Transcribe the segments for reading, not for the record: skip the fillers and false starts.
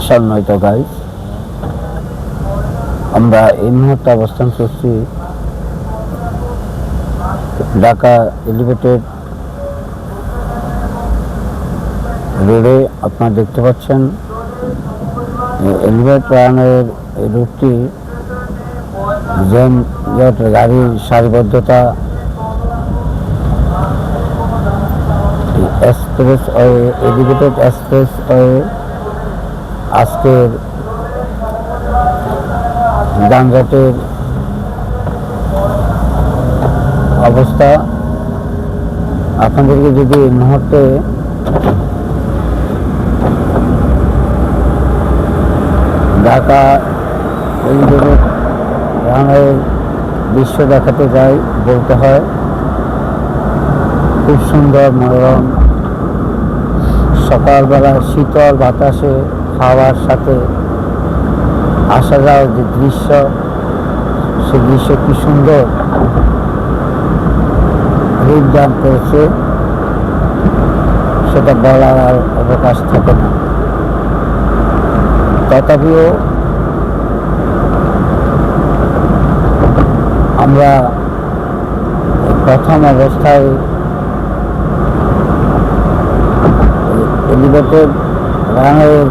সম্মানিত গাইস, আমরা এই মুহূর্তে অবস্থান করছি ঢাকা এলিভেটেড রোডে। আপনারা দেখতে পাচ্ছেন এলিভেটেড রানের এই রুটটি গাড়ির সারিবদ্ধতা, expressway, elevated expressway আজকের যানজটের অবস্থা আপনাদেরকে যদি এই মুহূর্তে ঢাকা এলিভেটেড রানের দৃশ্য দেখাতে যাই, বলতে হয় খুব সুন্দর মনোরম সকালবেলা শীতল বাতাসে হাওয়ার সাথে আসা যাওয়ার যে দৃশ্য, সে দৃশ্য কি সুন্দর রূপ দান করেছে, সেটা বলার আর অবকাশ থাকে না। তথাপিও আমরা প্রথম অবস্থায় এলিভেটেড রানের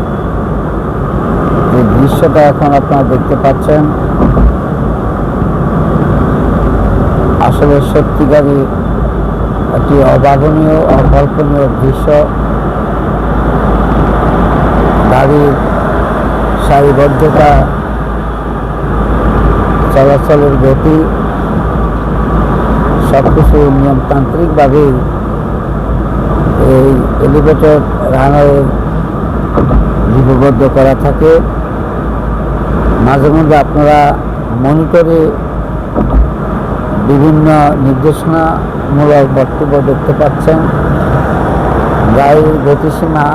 যে দৃশ্যটা এখন আপনারা দেখতে পাচ্ছেন, আসলে সত্যিকারই একটি অভাবনীয় অকল্পনীয় দৃশ্য। গাড়ির সারিবদ্ধতা, চলাচলের গতি সবকিছু নিয়মতান্ত্রিকভাবেই এই এলিভেটেড রানওয়ে লিপিবদ্ধ করা থাকে। মাঝে মধ্যে আপনারা মনিটরে বিভিন্ন নির্দেশনামূলক বক্তব্য দেখতে পাচ্ছেন। গাড়ির গতিসীমা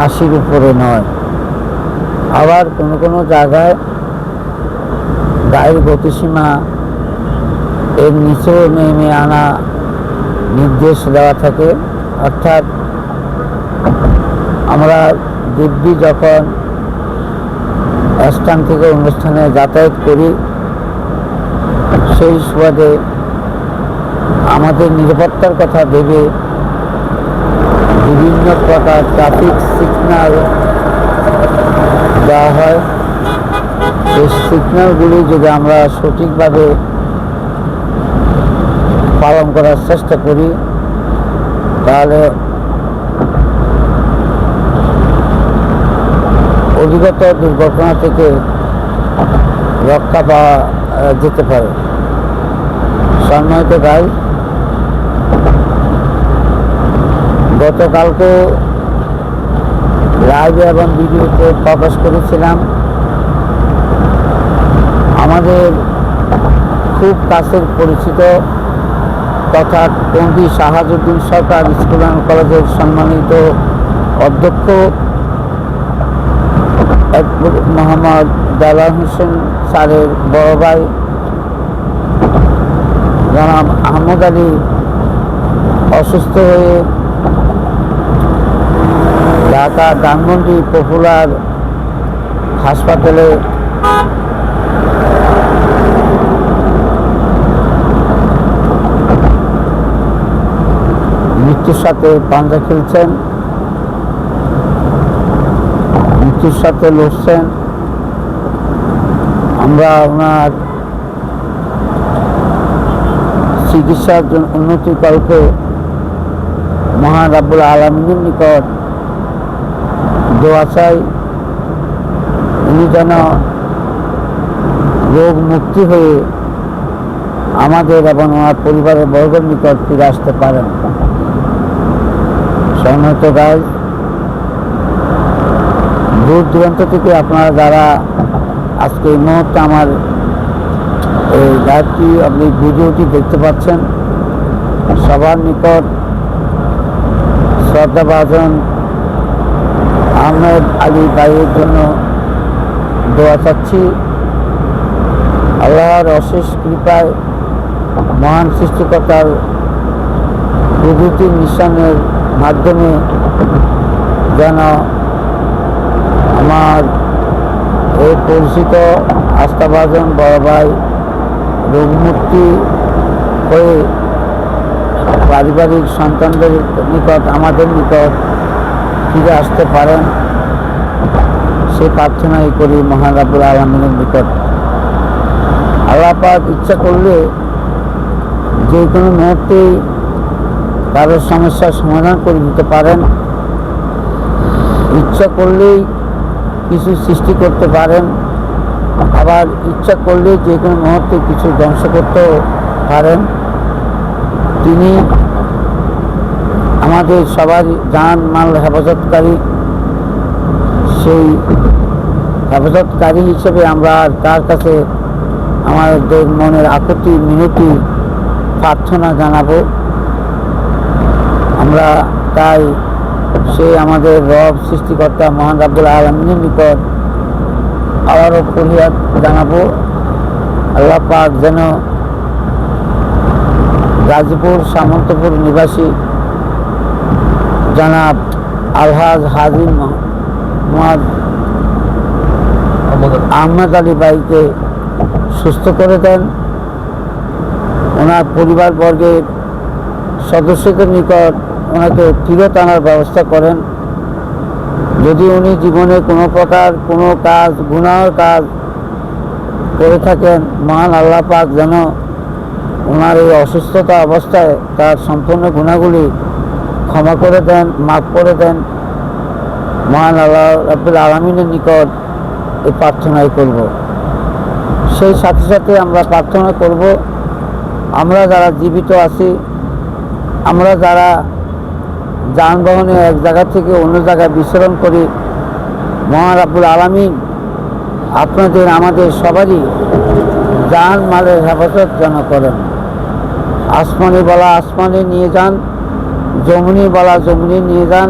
80-র উপরে নয়, আবার কোনো কোনো জায়গায় গাড়ির গতিসীমা এর নিচেও নেমে আনা নির্দেশ দেওয়া থাকে। অর্থাৎ আমরা দিব্যি যখন স্থান থেকে অনুষ্ঠানে যাতায়াত করি, সেই সুবাদে আমাদের নিরাপত্তার কথা ভেবে বিভিন্ন প্রকার ট্রাফিক সিগন্যাল দেওয়া হয়। এই সিগন্যালগুলি যদি আমরা সঠিকভাবে পালন করার চেষ্টা করি, তাহলে অধিগত দুর্ঘটনা থেকে রক্ষা পাওয়া যেতে পারে। সম্মানিত ভাই, গতকালকে লাইভ এবং ভিডিওতে প্রকাশ করেছিলাম আমাদের খুব কাছের পরিচিত তথা টঙ্গী শাহাবুদ্দিন সরকার স্কুল অ্যান্ড কলেজের সম্মানিত অধ্যক্ষ মোহাম্মদ দেলোয়ার হোসেন স্যারের বড় ভাই জনাব আহমদ আলী অসুস্থ হয়ে ঢাকা ধানমন্ডি পপুলার হাসপাতালে মৃত্যুর সাথে পাঞ্জা খেলছেন, মৃত্যুর সাথে লড়ছেন। আমরা ওনার চিকিৎসার জন্য উন্নতিকল্পে মহান রাব্বুল আলামিনের নিকট দোয়া চাই, উনি যেন রোগ মুক্তি হয়ে আমাদের এবং আমার পরিবারের বর্গের নিকট ফিরে আসতে পারেন। সম্মানিত ভাই, দূর দূরান্ত থেকে আপনারা যারা আজকে এই মুহূর্তে আমার এই লাইভটি আপনি ভিডিওটি দেখতে পাচ্ছেন, সবার নিকট শ্রদ্ধাভাজন আহমেদ আলী ভাইয়ের জন্য দোয়া চাচ্ছি। আল্লাহর অশেষ কৃপায় মহান সৃষ্টিকর্তার প্রভৃতির নিশানের মাধ্যমে যেন আমার এই পরিচিত আস্থাভাজন বড় ভাই রোগমুক্তি হয়ে পারিবারিক সন্তানদের নিকট আমাদের নিকট ফিরে আসতে পারেন, সে প্রার্থনাই করি মহান রাব্বুল আলামিনের নিকট। আল্লাহ পাক ইচ্ছা করলে যে কোনো মুহূর্তেই কারোর সমস্যার সমাধান করে দিতে পারেন, ইচ্ছা করলেই কিছু সৃষ্টি করতে পারেন, আবার ইচ্ছা করলে যে কোনো মুহূর্তে কিছু ধ্বংস করতেও পারেন। তিনি আমাদের সবার জান মাল হেফাজতকারী, সেই হেফাজতকারী হিসেবে আমরা তার কাছে আমাদের মনের আকুতি মিনতি প্রার্থনা জানাবো। আমরা তাই সে আমাদের রব সৃষ্টিকর্তা মহান রাব্বুল আলামিনের নিকট আবারও ফরিয়াদ জানাবো, আল্লাহ পাক যেন গাজীপুর সামন্তপুর নিবাসী জনাব আলহাজ হাজি মোহাম্মদ আহমদ আলী ভাইকে সুস্থ করে দেন, ওনার পরিবারবর্গের সদস্যদের নিকট ওনাকে ফিরত আনার ব্যবস্থা করেন। যদি উনি জীবনে কোনো প্রকার কোনো কাজ গুনাহর কাজ করে থাকেন, মহান আল্লাহ পাক যেন ওনার এই অসুস্থতা অবস্থায় তার সম্পূর্ণ গুনাহগুলি ক্ষমা করে দেন, মাফ করে দেন। মহান আল্লাহ রাব্বুল আলামিনের নিকট এই প্রার্থনাই করব। সেই সাথে সাথে আমরা প্রার্থনা করব, আমরা যারা জীবিত আছি, আমরা যারা যানবাহনে এক জায়গা থেকে অন্য জায়গায় বিচরণ করি, মহান রাব্বুল আলামিন আপনাদের আমাদের সবারই জান মালের হেফাজত যেন করেন। আসমানি বলা আসমানে নিয়ে যান, জমিনি বলা জমিনে নিয়ে যান,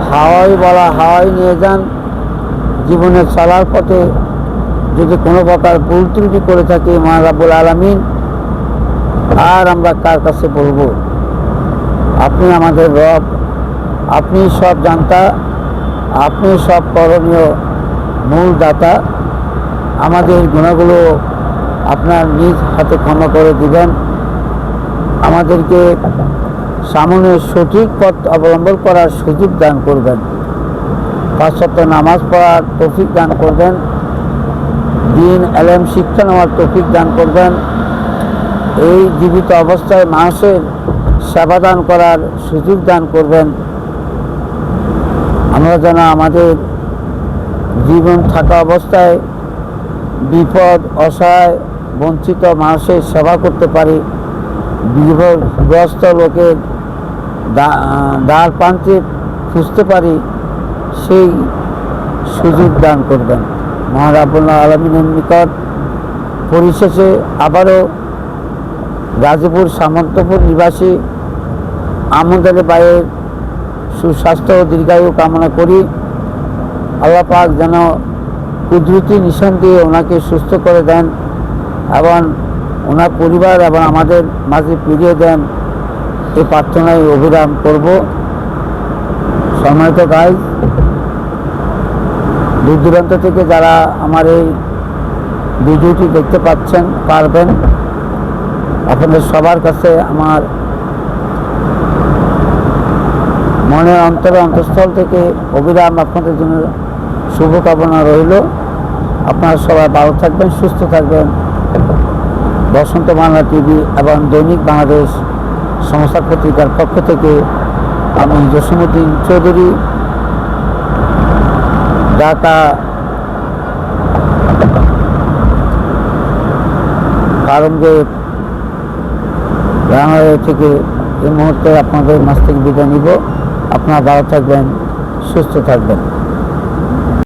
হাওয়াই বলা হাওয়াই নিয়ে যান। জীবনে চলার পথে যদি কোনো প্রকার ভুল ত্রুটি করে থাকি, মহান রাব্বুল আলামিন আর আমরা কার কাছে বলবো? আপনি আমাদের রব, আপনি সব জানতা, আপনি সব করণীয় মূল দাতা। আমাদের গুণাগুলো আপনার নিজ হাতে ক্ষমা করে দিবেন, আমাদেরকে সামনে সঠিক পথ অবলম্বন করার সুযোগ দান করবেন, ৫ ওয়াক্ত নামাজ পড়ার তৌফিক দান করবেন, দ্বীন ইলম শিক্ষা নেওয়ার তৌফিক দান করবেন, এই জীবিত অবস্থায় মানুষের সেবা দান করার সুযোগ দান করবেন। আমরা যেন আমাদের জীবন থাকা অবস্থায় বিপদ অসহায় বঞ্চিত মানুষের সেবা করতে পারি, বিপদগ্রস্ত লোকের দ্বার প্রান্তে খুঁজতে পারি, সেই সুযোগ দান করবেন মহান রাব্বুল আলামিনের নিকট। পরিশেষে আবারও গাজীপুর সামন্তপুর নিবাসী আহমদ আলী ভাইয়ের সুস্বাস্থ্য ও দীর্ঘায়ু কামনা করি। আল্লাহ পাক যেন কুদরতি নিশান দিয়ে ওনাকে সুস্থ করে দেন এবং ওনার পরিবার এবং আমাদের মাঝে ফিরিয়ে দেন, এই প্রার্থনায় অভিরাম করব। সম্মানিত গাইজ, দূর দূরান্ত থেকে যারা আমার এই ভিডিওটি দেখতে পারবেন, আপনাদের সবার কাছে আমার মনের অন্তঃস্থল থেকে অবিরাম আপনাদের জন্য শুভকামনা রইল। আপনারা সবাই ভালো থাকবেন, সুস্থ থাকবেন। বসন্ত বাংলা টিভি এবং দৈনিক বাংলাদেশ সংস্থা পত্রিকার পক্ষ থেকে আমি জসিমউদ্দিন চৌধুরী, ঢাকা ফার্মগেট রানাওয়ে থেকে এই মুহূর্তে আপনাদের মাছ থেকে বিদায় নিব। আপনারা ভালো থাকবেন, সুস্থ থাকবেন।